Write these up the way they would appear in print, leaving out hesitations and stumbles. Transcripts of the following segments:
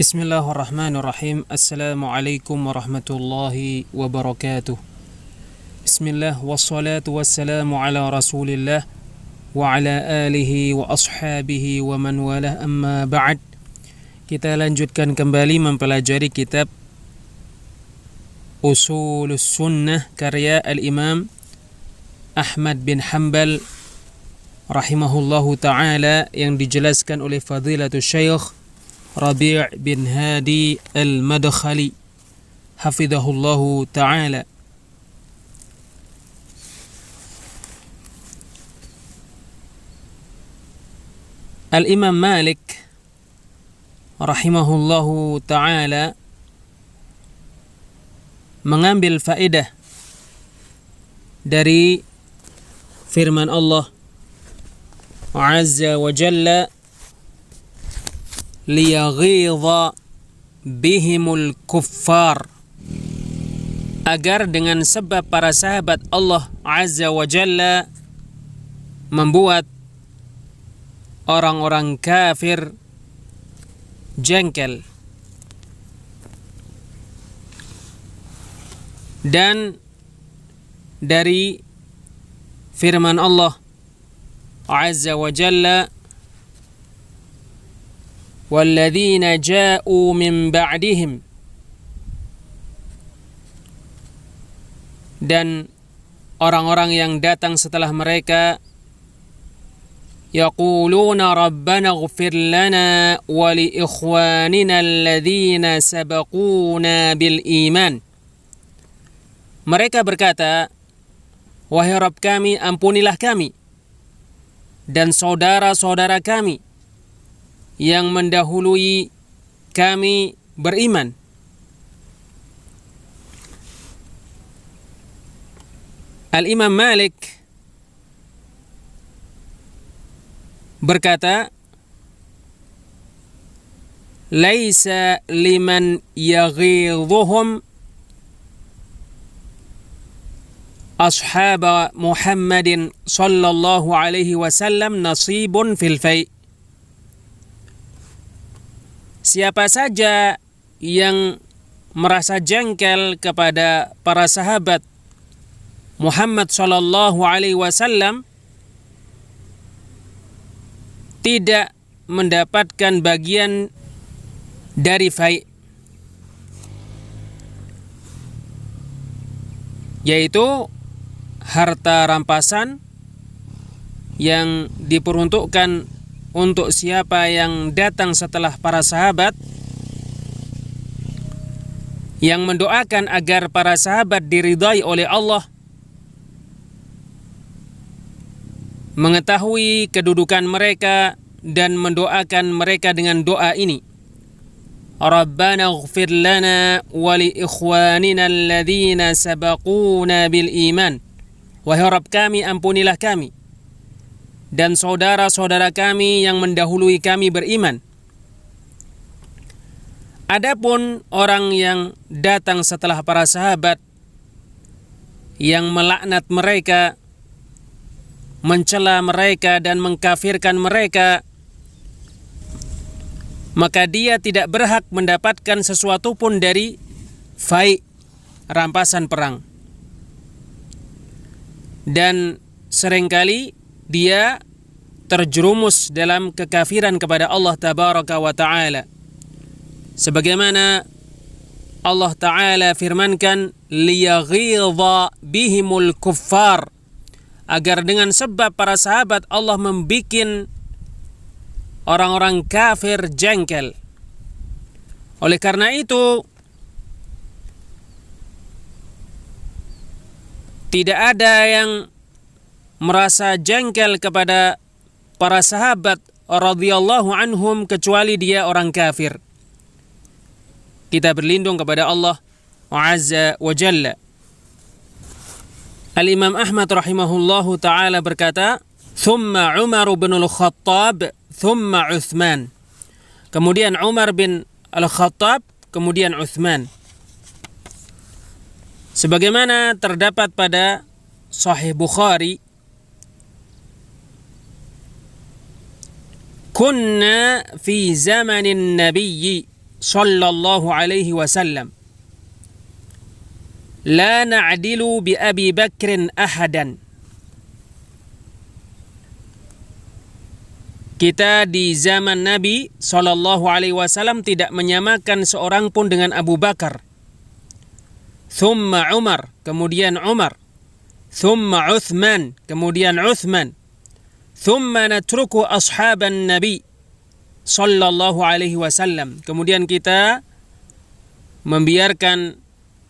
Bismillahirrahmanirrahim. Assalamualaikum warahmatullahi wabarakatuh. Bismillah wassalatu wassalamu ala rasulillah wa ala alihi wa ashabihi wa man walah, amma ba'd. Kita lanjutkan kembali mempelajari kitab Ushulus Sunnah karya Al-Imam Ahmad bin Hanbal rahimahullahu ta'ala, yang dijelaskan oleh Fadilatul Syekh Rabi' bin Hadi Al-Madkhali hafidhahullahu ta'ala. Al-Imam Malik rahimahullahu ta'ala mengambil faedah dari firman Allah Azza wa Jalla, liyaghidha bihimul kuffar, agar dengan sebab para sahabat Allah Azza wa Jalla membuat orang-orang kafir jengkel. Dan dari firman Allah Azza wa Jalla, walladzina ja'u min ba'dihim, dan orang-orang yang datang setelah mereka, yaquluna rabbana ighfir lana wa li ikhwanina alladzina sabaquna bil iman. Mereka berkata, wahai Rabb kami, ampunilah kami dan saudara-saudara kami yang mendahului kami beriman. Al-Imam Malik berkata, laisa liman yaghidhuhum ashab Muhammadin sallallahu alaihi wasallam nasibun fil fai'. Siapa saja yang merasa jengkel kepada para sahabat Muhammad sallallahu alaihi wasallam tidak mendapatkan bagian dari fai', yaitu harta rampasan yang diperuntukkan untuk siapa yang datang setelah para sahabat, yang mendoakan agar para sahabat diridai oleh Allah, mengetahui kedudukan mereka dan mendoakan mereka dengan doa ini, Rabbana ighfir lana wa li ikhwanina alladzina sabaquna bil iman. Wahai Rabb kami, ampunilah kami dan saudara-saudara kami yang mendahului kami beriman. Adapun orang yang datang setelah para sahabat, yang melaknat mereka, mencela mereka dan mengkafirkan mereka, maka dia tidak berhak mendapatkan sesuatu pun dari fai', rampasan perang. Dan seringkali dia terjerumus dalam kekafiran kepada Allah Tabaraka wa Ta'ala, sebagaimana Allah Ta'ala firmankan, liyaghidha bihimul kuffar, agar dengan sebab para sahabat Allah membikin orang-orang kafir jengkel. Oleh karena itu, tidak ada yang merasa jengkel kepada para sahabat radhiyallahu anhum kecuali dia orang kafir. Kita berlindung kepada Allah Azza wa Jalla. Al-Imam Ahmad rahimahullahu ta'ala berkata, thumma Umar bin al-Khattab, thumma Uthman. Kemudian Umar bin al-Khattab, kemudian Uthman. Sebagaimana terdapat pada Sahih Bukhari, kunna fi zamanin nabiyyi sallallahu alaihi wasallam. La na'dilu bi Abi Bakrin ahadan. Kita di zaman Nabi sallallahu alaihi wasallam tidak menyamakan seorang pun dengan Abu Bakar. Thumma Umar, kemudian Umar. Thumma Uthman, kemudian Uthman. Thumma natruku ashaban Nabi sallallahu alaihi wasallam. Kemudian kita membiarkan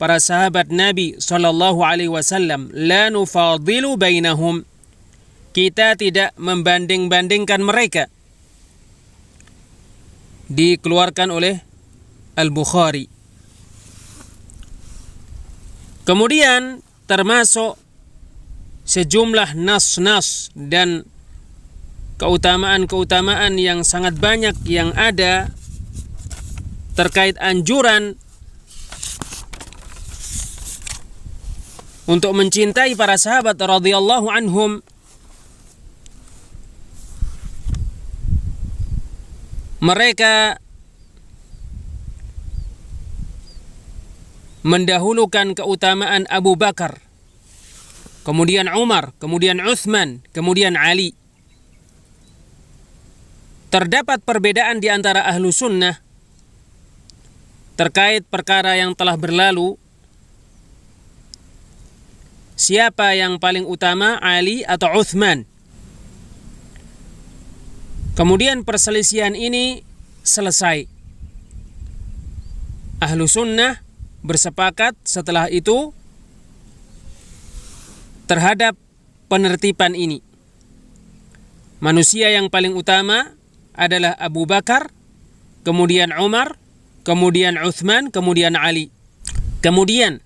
para sahabat Nabi sallallahu alaihi wasallam. La nufadilu bainahum. Kita tidak membanding-bandingkan mereka. Dikeluarkan oleh Al-Bukhari. Kemudian termasuk sejumlah nas-nas dan keutamaan-keutamaan yang sangat banyak yang ada terkait anjuran untuk mencintai para sahabat radhiyallahu anhum. Mereka mendahulukan keutamaan Abu Bakar, kemudian Umar, kemudian Uthman, kemudian Ali. Terdapat perbedaan di antara ahlu sunnah terkait perkara yang telah berlalu. Siapa yang paling utama, Ali atau Uthman? Kemudian perselisihan ini selesai. Ahlu sunnah bersepakat setelah itu terhadap penertiban ini. Manusia yang paling utama adalah Abu Bakar, kemudian Umar, kemudian Uthman, kemudian Ali. Kemudian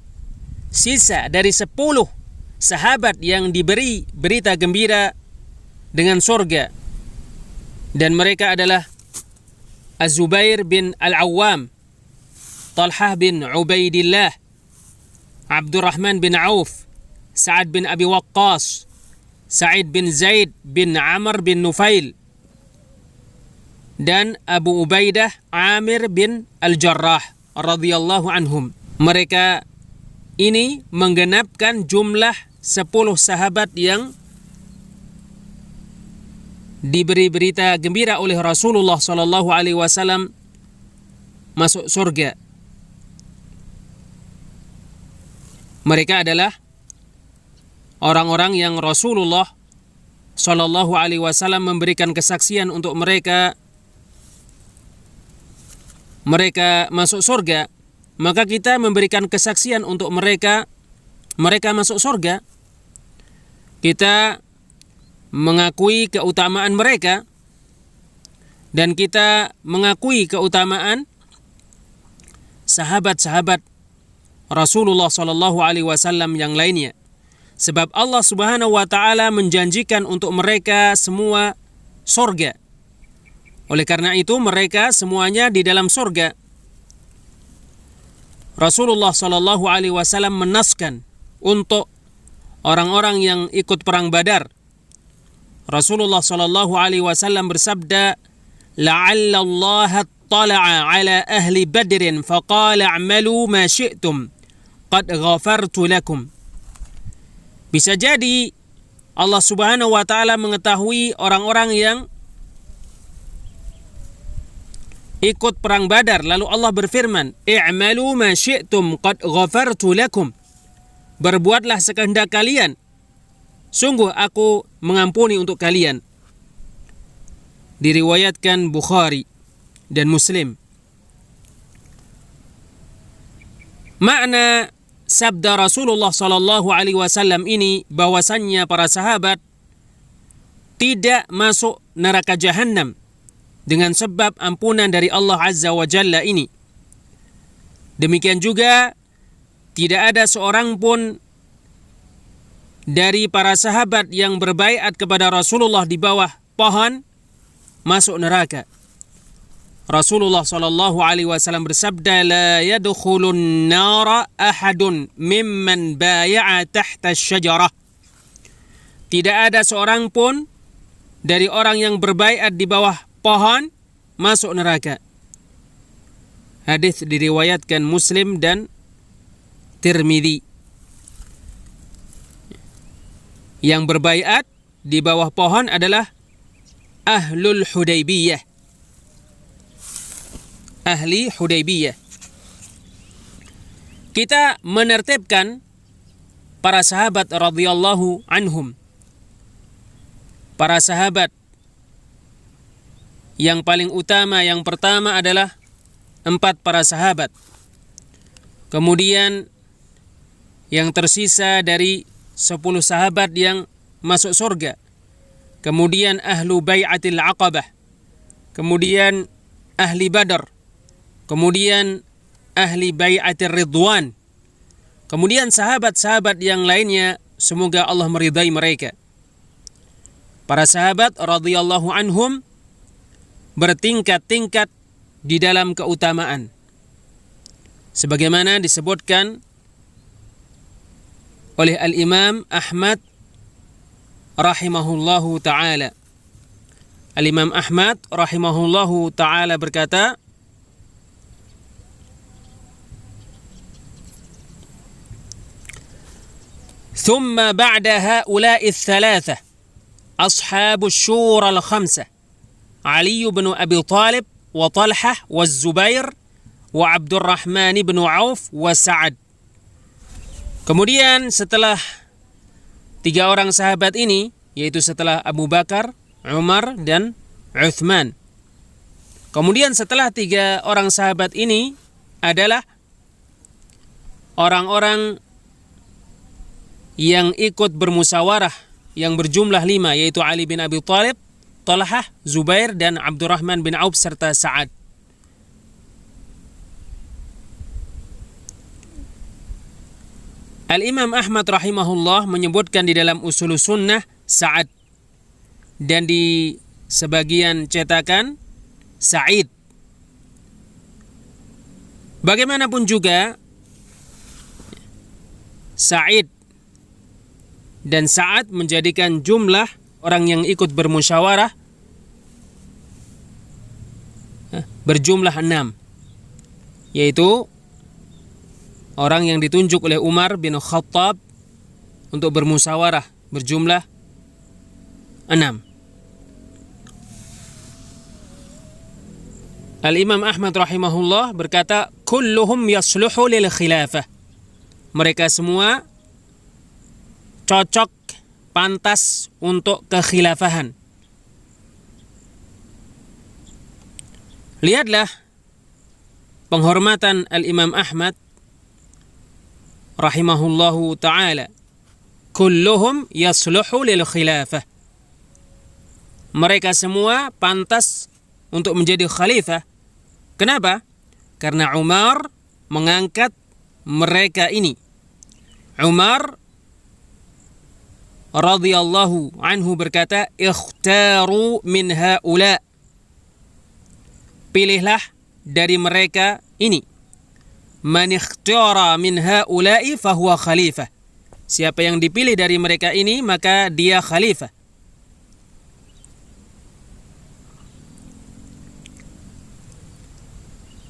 sisa dari 10 sahabat yang diberi berita gembira dengan surga, dan mereka adalah Az-Zubair bin Al-Awwam, Talhah bin Ubaidillah, Abdurrahman bin Auf, Sa'ad bin Abi Waqqas, Sa'id bin Zaid bin Amr bin Nufail, dan Abu Ubaidah Amir bin Al-Jarrah radhiyallahu anhum. Mereka ini menggenapkan jumlah 10 sahabat yang diberi berita gembira oleh Rasulullah sallallahu alaihi wasallam masuk surga. Mereka adalah orang-orang yang Rasulullah sallallahu alaihi wasallam memberikan kesaksian untuk mereka masuk surga. Maka kita memberikan kesaksian untuk mereka masuk surga. Kita mengakui keutamaan mereka, dan kita mengakui keutamaan sahabat-sahabat Rasulullah sallallahu alaihi wasallam yang lainnya. Sebab Allah Subhanahu wa taala menjanjikan untuk mereka semua surga. Oleh karena itu mereka semuanya di dalam surga. Rasulullah sallallahu alaihi wasallam menaskan untuk orang-orang yang ikut perang Badar. Rasulullah sallallahu alaihi wasallam bersabda, "La'alla Allah tala'a 'ala ahli Badrin faqala a'malu ma syi'tum qad ghafartu lakum." Bisa jadi Allah Subhanahu wa taala mengetahui orang-orang yang ikut perang Badar, lalu Allah berfirman, "I'malu ma syi'tum qad ghafartu lakum." Berbuatlah sekehendak kalian, sungguh aku mengampuni untuk kalian. Diriwayatkan Bukhari dan Muslim. Makna sabda Rasulullah sallallahu alaihi wasallam ini bahwasannya para sahabat tidak masuk neraka jahanam dengan sebab ampunan dari Allah Azza wa Jalla ini. Demikian juga tidak ada seorang pun dari para sahabat yang berbaiat kepada Rasulullah di bawah pohon masuk neraka. Rasulullah sallallahu alaihi wasallam bersabda, "La yadkhulun nara ahadun mimman bai'a tahta asy-syajarah." Tidak ada seorang pun dari orang yang berbaiat di bawah pohon masuk neraka. Hadis diriwayatkan Muslim dan Tirmidzi. Yang berbaiat di bawah pohon adalah Ahlul Hudaybiyah. Ahli Hudaybiyah. Kita menertibkan para sahabat radhiyallahu anhum. Para sahabat yang paling utama, yang pertama adalah 4 para sahabat. Kemudian yang tersisa dari 10 sahabat yang masuk surga. Kemudian ahlu bai'atil aqabah. Kemudian ahli badar. Kemudian ahli bai'atir ridwan. Kemudian sahabat-sahabat yang lainnya, semoga Allah meridai mereka. Para sahabat radhiyallahu anhum bertingkat-tingkat di dalam keutamaan. Sebagaimana disebutkan oleh Al-Imam Ahmad rahimahullahu ta'ala. Al-Imam Ahmad rahimahullahu ta'ala berkata, ثم بعد هؤلاء الثلاثة أصحاب الشورى الخمسة علي بن أبي طالب وطلحة والزبير وعبد الرحمن بن عوف وسعد. Kemudian setelah 3 orang sahabat ini, yaitu setelah Abu Bakar, Umar, dan Uthman. Kemudian setelah 3 orang sahabat ini adalah orang-orang yang ikut bermusyawarah yang berjumlah 5, yaitu Ali bin Abi Thalib, Talhah, Zubair, dan Abdurrahman bin Auf serta Sa'ad. Al-Imam Ahmad rahimahullah menyebutkan di dalam Ushulus Sunnah Sa'ad, dan di sebagian cetakan Sa'id. Bagaimanapun juga Sa'id dan Sa'ad menjadikan jumlah orang yang ikut bermusyawarah berjumlah 6, yaitu orang yang ditunjuk oleh Umar bin Khattab untuk bermusyawarah berjumlah 6. Al-Imam Ahmad rahimahullah berkata, kulluhum yasluhu lil khilafah. Mereka semua cocok, pantas untuk kekhilafahan. Lihatlah penghormatan Al-Imam Ahmad rahimahullahu ta'ala. Kulluhum yasluhu lil khilafah. Mereka semua pantas untuk menjadi khalifah. Kenapa? Karena Umar mengangkat mereka ini. Umar radhiyallahu anhu berkata, ikhtaru min haula. Pilihlah dari mereka ini. Man ikhtara min haula'i fahuwa khalifah. Siapa yang dipilih dari mereka ini, maka dia khalifah.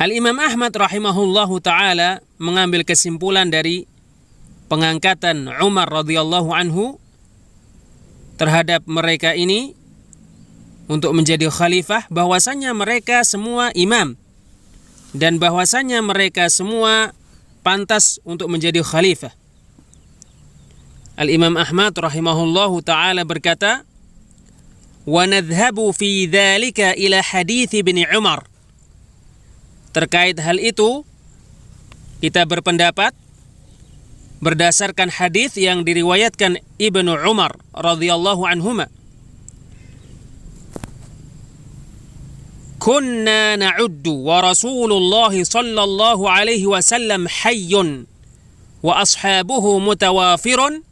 Al-Imam Ahmad rahimahullahu ta'ala mengambil kesimpulan dari pengangkatan Umar radhiyallahu anhu terhadap mereka ini untuk menjadi khalifah, bahwasanya mereka semua imam dan bahwasanya mereka semua pantas untuk menjadi khalifah. Al-Imam Ahmad rahimahullahu ta'ala berkata, wa nadhhabu fi dzalika ila hadits Ibnu Umar. Terkait hal itu, kita berpendapat berdasarkan hadis yang diriwayatkan Ibnu Umar radhiyallahu anhuma. Kunna na'uddu wa Rasulullah sallallahu alaihi wasallam hayyun wa ashabuhu mutawafirun,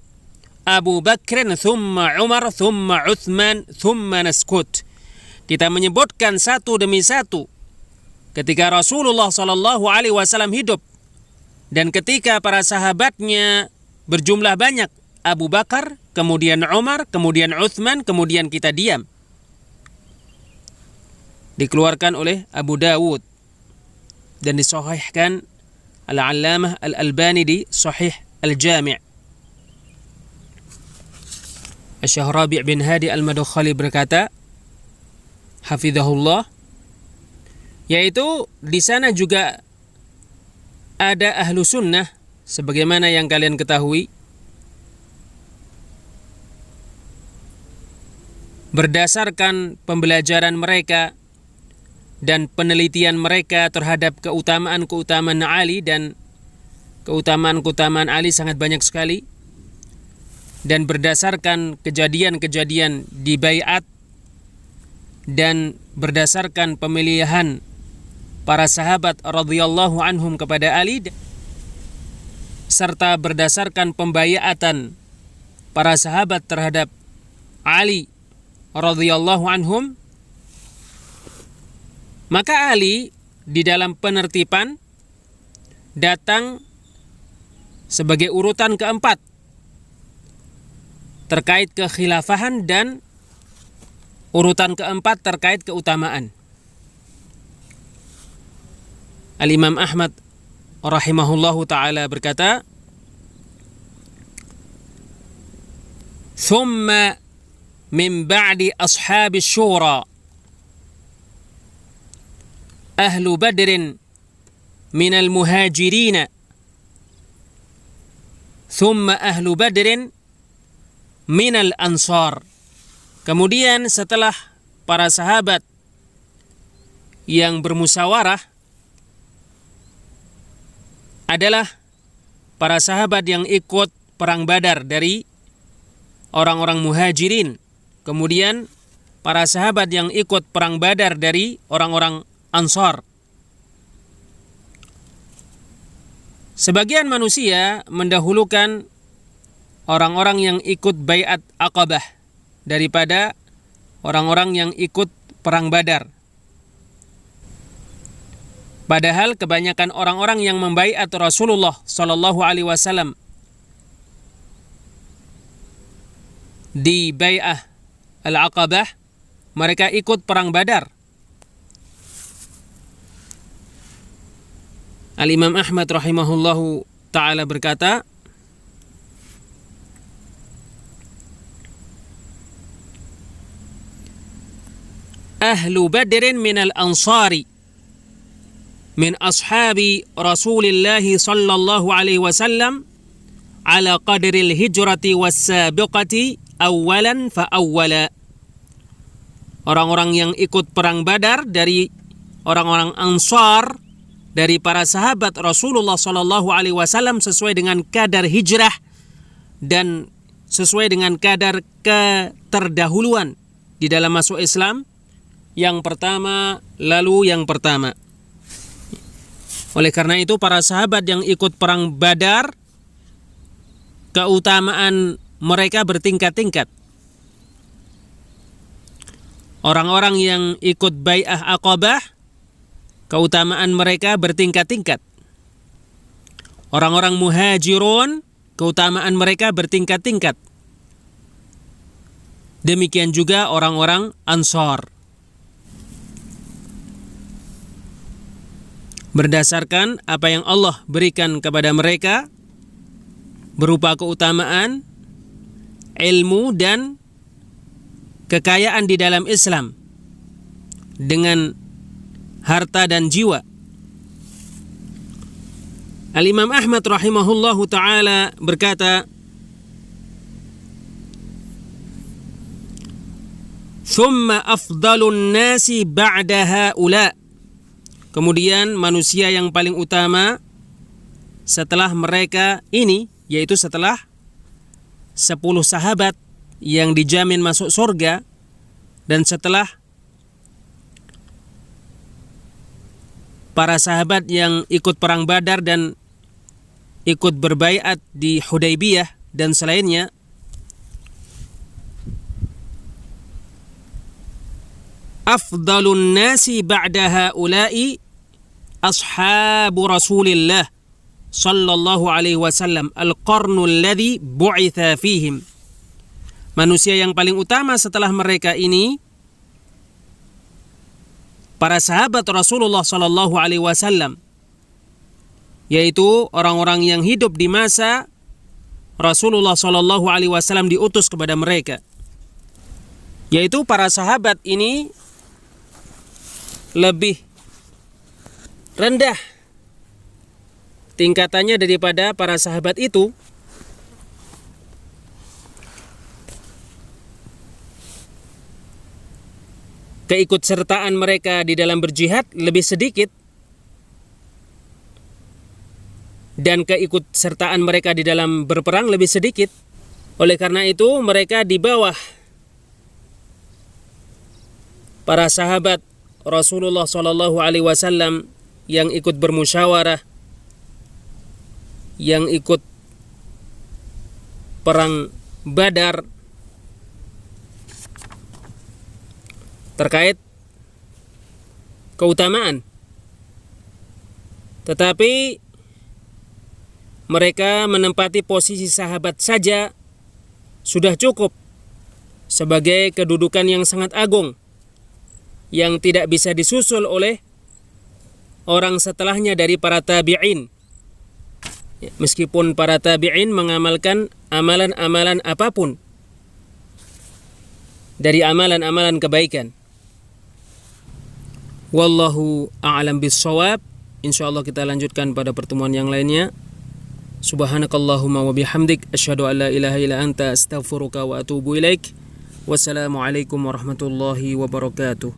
Abu Bakr thumma Umar thumma Uthman thumma naskut. Kita menyebutkan satu demi satu ketika Rasulullah sallallahu alaihi wasallam hidup dan ketika para sahabatnya berjumlah banyak, Abu Bakar, kemudian Umar, kemudian Uthman, kemudian kita diam. Dikeluarkan oleh Abu Dawud. dan disahihkan Al-Allamah Al-Albani di Sahih Al-Jami'. Syekh Rabi' bin Hadi Al-Madkhali berkata, hafizahullah, yaitu di sana juga ada ahlu sunnah sebagaimana yang kalian ketahui, berdasarkan pembelajaran mereka dan penelitian mereka terhadap keutamaan-keutamaan Ali, dan keutamaan-keutamaan Ali sangat banyak sekali, dan berdasarkan kejadian-kejadian di bai'at dan berdasarkan pemilihan para sahabat radhiyallahu anhum kepada Ali, serta berdasarkan pembaiatan para sahabat terhadap Ali radhiyallahu anhum, maka Ali di dalam penertiban datang sebagai urutan keempat terkait kekhilafahan, dan urutan keempat terkait keutamaan. Al-Imam Ahmad rahimahullahu ta'ala berkata, "Thumma min ba'di ashabi syura ahlu badrin minal muhajirina thumma ahlu badrin minal ansar." Kemudian setelah para sahabat yang bermusyawarah adalah para sahabat yang ikut perang Badar dari orang-orang muhajirin. Kemudian para sahabat yang ikut perang Badar dari orang-orang Ansar. Sebagian manusia mendahulukan orang-orang yang ikut bai'at Aqabah daripada orang-orang yang ikut perang Badar. Padahal kebanyakan orang-orang yang membai'at Rasulullah sallallahu alaihi wasallam di bai'ah Al-Aqabah, mereka ikut perang Badar. Al-Imam Ahmad rahimahullahu ta'ala berkata, ahlu badrin minal ansari min ashabi Rasulillahi sallallahu alaihi wasallam ala qadril hijrati was-sabiqati awalan fa awwala. Orang-orang yang ikut perang Badar dari orang-orang Ansar dari para sahabat Rasulullah sallallahu alaihi wasallam sesuai dengan kadar hijrah dan sesuai dengan kadar keterdahuluan di dalam masuk Islam, yang pertama lalu yang pertama. Oleh karena itu para sahabat yang ikut perang Badar, keutamaan mereka bertingkat-tingkat. Orang-orang yang ikut bai'ah Aqabah, keutamaan mereka bertingkat-tingkat. Orang-orang muhajirun, keutamaan mereka bertingkat-tingkat. Demikian juga orang-orang Ansar. Berdasarkan apa yang Allah berikan kepada mereka berupa keutamaan, ilmu, dan kekayaan di dalam Islam dengan harta dan jiwa. Al-Imam Ahmad rahimahullahu ta'ala berkata, "Thumma afdalun nasi ba'da ha'ula." Kemudian manusia yang paling utama setelah mereka ini, yaitu setelah 10 sahabat yang dijamin masuk surga, dan setelah para sahabat yang ikut perang Badar dan ikut berbaiat di Hudaybiyah dan selainnya, afdalun nasi ba'da haula'i ashabu Rasulillah sallallahu alaihi wasallam al-qarnul ladzi bu'itha fihim. Manusia yang paling utama setelah mereka ini para sahabat Rasulullah sallallahu alaihi wasallam yaitu orang-orang yang hidup di masa Rasulullah SAW diutus kepada mereka, yaitu para sahabat ini lebih rendah tingkatannya daripada para sahabat itu. Keikutsertaan mereka di dalam berjihad lebih sedikit, dan keikutsertaan mereka di dalam berperang lebih sedikit. Oleh karena itu mereka di bawah para sahabat Rasulullah SAW yang ikut bermusyawarah, yang ikut perang Badar terkait keutamaan. Tetapi mereka menempati posisi sahabat saja sudah cukup sebagai kedudukan yang sangat agung, yang tidak bisa disusul oleh orang setelahnya dari para tabi'in. Meskipun para tabi'in mengamalkan amalan-amalan apapun dari amalan-amalan kebaikan. Wallahu a'lam bis-shawab. Insyaallah kita lanjutkan pada pertemuan yang lainnya. Subhanakallahumma wa bihamdik asyhadu an la ilaha illa anta astaghfiruka wa atubu ilaik. Wassalamualaikum warahmatullahi wabarakatuh.